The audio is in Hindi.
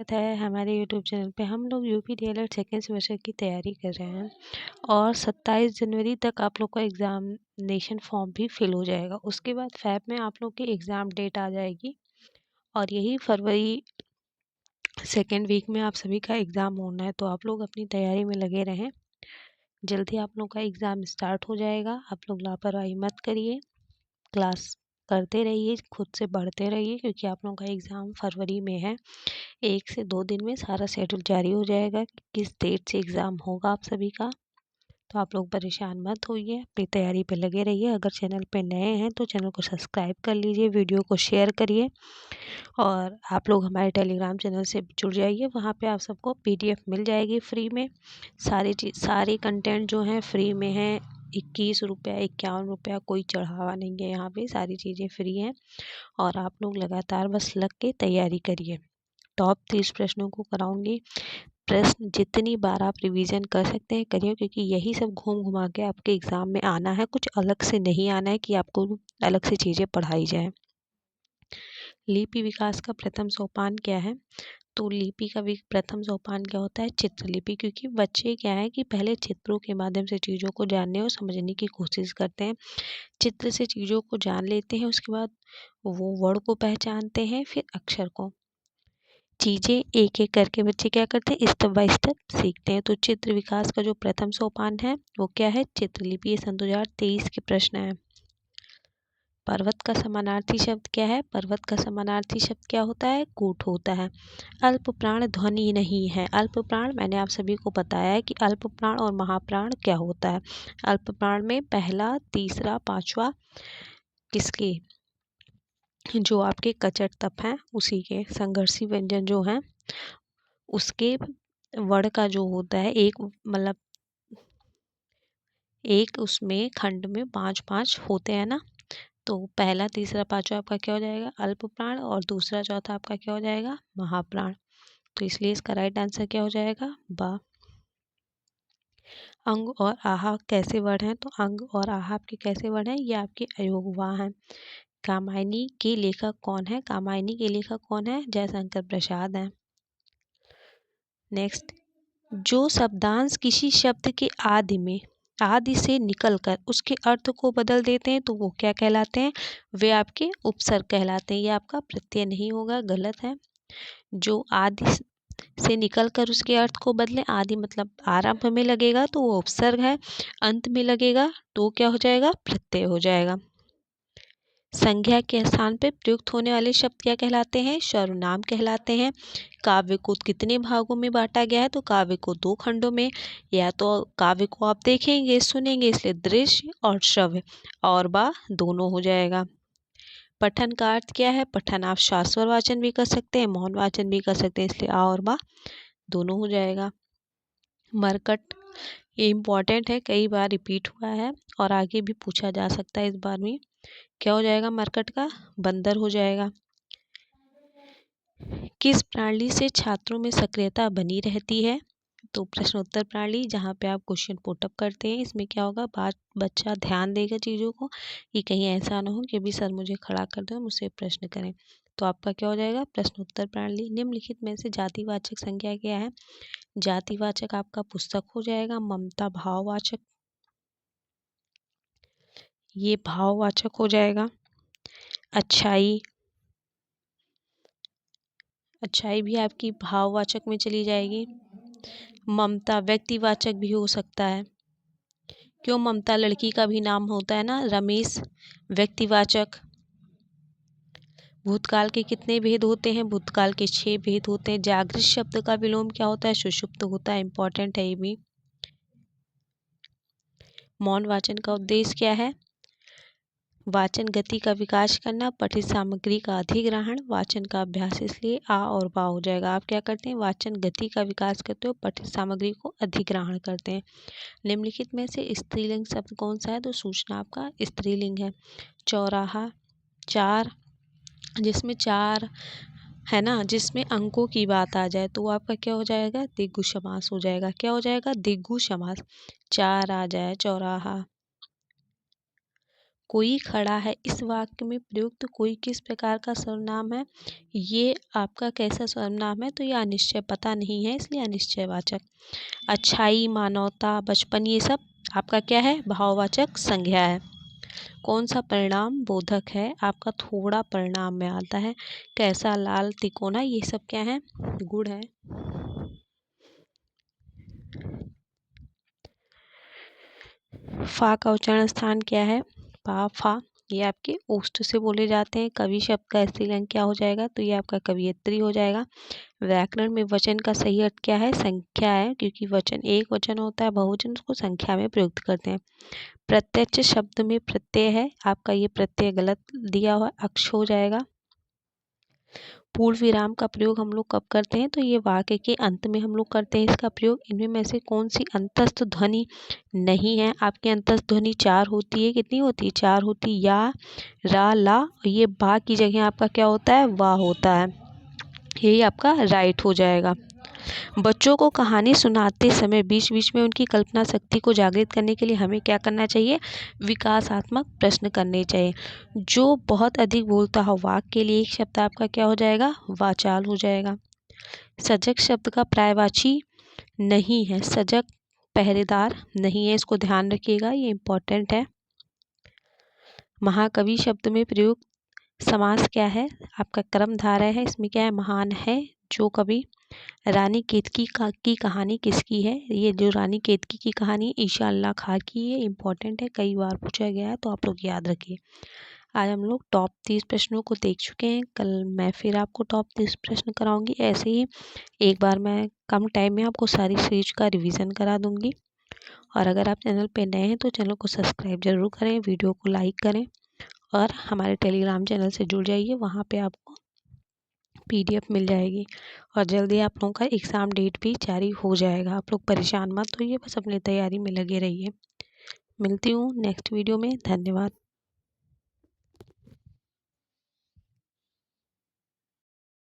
स्वागत है हमारे यूट्यूब चैनल पे। हम लोग यूपी डीएलएड सेकेंड सेमेस्टर की तैयारी कर रहे हैं और 27 जनवरी तक आप लोग का एग्ज़ामिनेशन फॉर्म भी फिल हो जाएगा। उसके बाद फ़ैब में आप लोग की एग्ज़ाम डेट आ जाएगी और यही फरवरी सेकेंड वीक में आप सभी का एग्ज़ाम होना है। तो आप लोग अपनी तैयारी में लगे रहें। जल्दी आप लोग का एग्ज़ाम स्टार्ट हो जाएगा। आप लोग लापरवाही मत करिए, क्लास करते रहिए, खुद से बढ़ते रहिए, क्योंकि आप लोगों का एग्ज़ाम फरवरी में है। 1 से 2 दिन में सारा शेड्यूल जारी हो जाएगा कि किस डेट से एग्ज़ाम होगा आप सभी का। तो आप लोग परेशान मत होइए, अपनी तैयारी पे लगे रहिए। अगर चैनल पे नए हैं तो चैनल को सब्सक्राइब कर लीजिए, वीडियो को शेयर करिए और आप लोग हमारे टेलीग्राम चैनल से जुड़ जाइए। वहाँ पे आप सबको पीडीएफ मिल जाएगी फ्री में। सारे कंटेंट जो हैं फ्री में हैं। 21 रुपया, 51 रुपया, कोई चढ़ावा नहीं है। यहाँ पे सारी चीज़ें फ्री हैं और आप लोग लगातार बस लग के तैयारी करिए। टॉप 30 प्रश्नों को कराऊंगी। प्रश्न जितनी बार आप रिवीजन कर सकते हैं करिए, क्योंकि यही सब घूम घुमा के आपके एग्ज़ाम में आना है। कुछ अलग से नहीं आना है कि आपको अलग से चीज़ें पढ़ाई जाए। लिपि विकास का प्रथम सोपान क्या है? तो लिपि का प्रथम सोपान क्या होता है? चित्रलिपि। क्योंकि बच्चे क्या है कि पहले चित्रों के माध्यम से चीज़ों को जानने और समझने की कोशिश करते हैं। चित्र से चीज़ों को जान लेते हैं, उसके बाद वो वर्ड को पहचानते हैं, फिर अक्षर को। चीज़ें एक एक करके बच्चे क्या करते हैं? स्टेप बाय स्टेप सीखते हैं। तो चित्र विकास का जो प्रथम सोपान है वो क्या है? चित्रलिपि। ये सन 2023 के प्रश्न है। पर्वत का समानार्थी शब्द क्या है? पर्वत का समानार्थी शब्द क्या होता है? कूट होता है। अल्प प्राण ध्वनि नहीं है। अल्प प्राण मैंने आप सभी को बताया है कि अल्प प्राण और महाप्राण क्या होता है। अल्प प्राण में पहला, तीसरा, पांचवा किसके? जो आपके कचट तप हैं उसी के। संघर्षी व्यंजन जो हैं उसके वर्ण का जो होता है एक उसमें खंड में 5-5 होते हैं ना। तो पहला, तीसरा, पांचवा आपका क्या हो जाएगा? अल्प प्राण और दूसरा, चौथा आपका क्या हो जाएगा? महाप्राण। तो इसलिए इसका राइट आंसर क्या हो जाएगा? बा। अंग और आहा कैसे वर्ण हैं? तो अंग और आहा आपके कैसे वर्ण हैं? ये आपके अयोगवा हैं। कामायनी के लेखक कौन है? कामायनी के लेखक कौन है? जयशंकर प्रसाद हैं। नेक्स्ट, जो शब्दांश किसी शब्द के आदि से निकलकर उसके अर्थ को बदल देते हैं तो वो क्या कहलाते हैं? वे आपके उपसर्ग कहलाते हैं। ये आपका प्रत्यय नहीं होगा, गलत है। जो आदि से निकलकर उसके अर्थ को बदले, आदि मतलब आरंभ में लगेगा तो वो उपसर्ग है, अंत में लगेगा तो क्या हो जाएगा? प्रत्यय हो जाएगा। संज्ञा के स्थान पे प्रयुक्त होने वाले शब्द क्या कहलाते हैं? सर्वनाम कहलाते हैं। काव्य को कितने भागों में बांटा गया है? तो काव्य को 2 खंडों में। या तो काव्य को आप देखेंगे, सुनेंगे, इसलिए दृश्य और श्रव्य और बा दोनों हो जाएगा। पठन का अर्थ क्या है? पठन आप शाश्वत वाचन भी कर सकते हैं, मौन वाचन भी कर सकते हैं, इसलिए आ और बा दोनों हो जाएगा। मरकट, ये इम्पॉर्टेंट है, कई बार रिपीट हुआ है और आगे भी पूछा जा सकता है। इस बार में क्या हो जाएगा? मरकट का बंदर हो जाएगा। किस प्रणाली से छात्रों में सक्रियता बनी रहती है? तो प्रश्नोत्तर प्रणाली, जहाँ पे आप क्वेश्चन पुटअप करते हैं। इसमें क्या होगा? बच्चा ध्यान देगा चीज़ों को कि कहीं ऐसा ना हो कि अभी सर मुझे खड़ा कर दो, मुझसे प्रश्न करें। तो आपका क्या हो जाएगा? प्रश्नोत्तर प्रणाली। निम्नलिखित में से जातिवाचक संज्ञा क्या है? जातिवाचक आपका पुस्तक हो जाएगा। ममता भाववाचक, ये भाववाचक हो जाएगा। अच्छाई, अच्छाई भी आपकी भाववाचक में चली जाएगी। ममता व्यक्तिवाचक भी हो सकता है। क्यों? ममता लड़की का भी नाम होता है ना। रमेश व्यक्तिवाचक। भूतकाल के कितने भेद होते हैं? भूतकाल के 6 भेद होते हैं। जागृत शब्द का विलोम क्या होता है? सुषुप्त होता है। इंपॉर्टेंट है ये भी। मौन वाचन का उद्देश्य क्या है? वाचन गति का विकास करना, पठित सामग्री का अधिग्रहण, वाचन का अभ्यास, इसलिए आ और बा हो जाएगा। आप क्या करते हैं? वाचन गति का विकास करते हो, पठित सामग्री को अधिग्रहण करते हैं। निम्नलिखित में से स्त्रीलिंग शब्द कौन सा है? तो सूचना आपका स्त्रीलिंग है। चौराहा, चार, जिसमें 4 है ना, जिसमें अंकों की बात आ जाए तो आपका क्या हो जाएगा? दिग्गु समास हो जाएगा। क्या हो जाएगा? दिग्गु समास। 4 आ जाए, चौराहा। कोई खड़ा है, इस वाक्य में प्रयुक्त कोई किस प्रकार का सर्वनाम है? ये आपका कैसा सर्वनाम है? तो ये अनिश्चय, पता नहीं है इसलिए अनिश्चयवाचक। अच्छाई, मानवता, बचपन, ये सब आपका क्या है? भाववाचक संज्ञा है। कौन सा परिणाम बोधक है? आपका थोड़ा परिणाम में आता है। कैसा, लाल, तिकोना, ये सब क्या है? गुण है। फा का उच्चारण स्थान क्या है? पा, फा, ये आपके ओष्ठ से बोले जाते हैं। कवि शब्द का स्त्रीलिंग क्या हो जाएगा? तो ये आपका कवियत्री हो जाएगा। व्याकरण में वचन का सही अर्थ क्या है? संख्या है, क्योंकि वचन एक वचन होता है, बहुवचन उसको संख्या में प्रयुक्त करते हैं। प्रत्यक्ष शब्द में प्रत्यय है, आपका ये प्रत्यय गलत दिया हुआ, अक्ष हो जाएगा। पूर्ण विराम का प्रयोग हम लोग कब करते हैं? तो ये वाक्य के अंत में हम लोग करते हैं इसका प्रयोग। इनमें में से कौन सी अंतस्थ ध्वनि नहीं है? आपकी अंतस्थ ध्वनि 4 होती है। कितनी होती है? 4 होती है। या, रा, ला, ये बा की जगह आपका क्या होता है? वाह होता है। यही आपका राइट हो जाएगा। बच्चों को कहानी सुनाते समय बीच बीच में उनकी कल्पना शक्ति को जागृत करने के लिए हमें क्या करना चाहिए? विकासात्मक प्रश्न करने चाहिए। जो बहुत अधिक बोलता हो वाक्य के लिए एक शब्द आपका क्या हो जाएगा? वाचाल हो जाएगा। सजग शब्द का पर्यायवाची नहीं है। सजग पहरेदार नहीं है, इसको ध्यान रखिएगा, ये इंपॉर्टेंट है। महाकवि शब्द में प्रयुक्त समास क्या है? आपका कर्मधारय है। इसमें क्या है? महान है जो कवि। रानी केतकी की कहानी किसकी है? ये जो रानी केतकी की कहानी ईशा अल्लाह खां की है। इंपॉर्टेंट है, कई बार पूछा गया है, तो आप लोग याद रखिए। आज हम लोग टॉप 30 प्रश्नों को देख चुके हैं। कल मैं फिर आपको टॉप 30 प्रश्न कराऊंगी। ऐसे ही एक बार मैं कम टाइम में आपको सारी सीरीज का रिवीजन करा दूंगी। और अगर आप चैनल पे नए हैं तो चैनल को सब्सक्राइब जरूर करें, वीडियो को लाइक करें और हमारे टेलीग्राम चैनल से जुड़ जाइए। वहाँ पे आपको PDF मिल जाएगी और जल्दी आप लोगों का एग्ज़ाम डेट भी जारी हो जाएगा। आप लोग परेशान मत होइए, बस अपनी तैयारी में लगे रहिए। मिलती हूँ नेक्स्ट वीडियो में। धन्यवाद।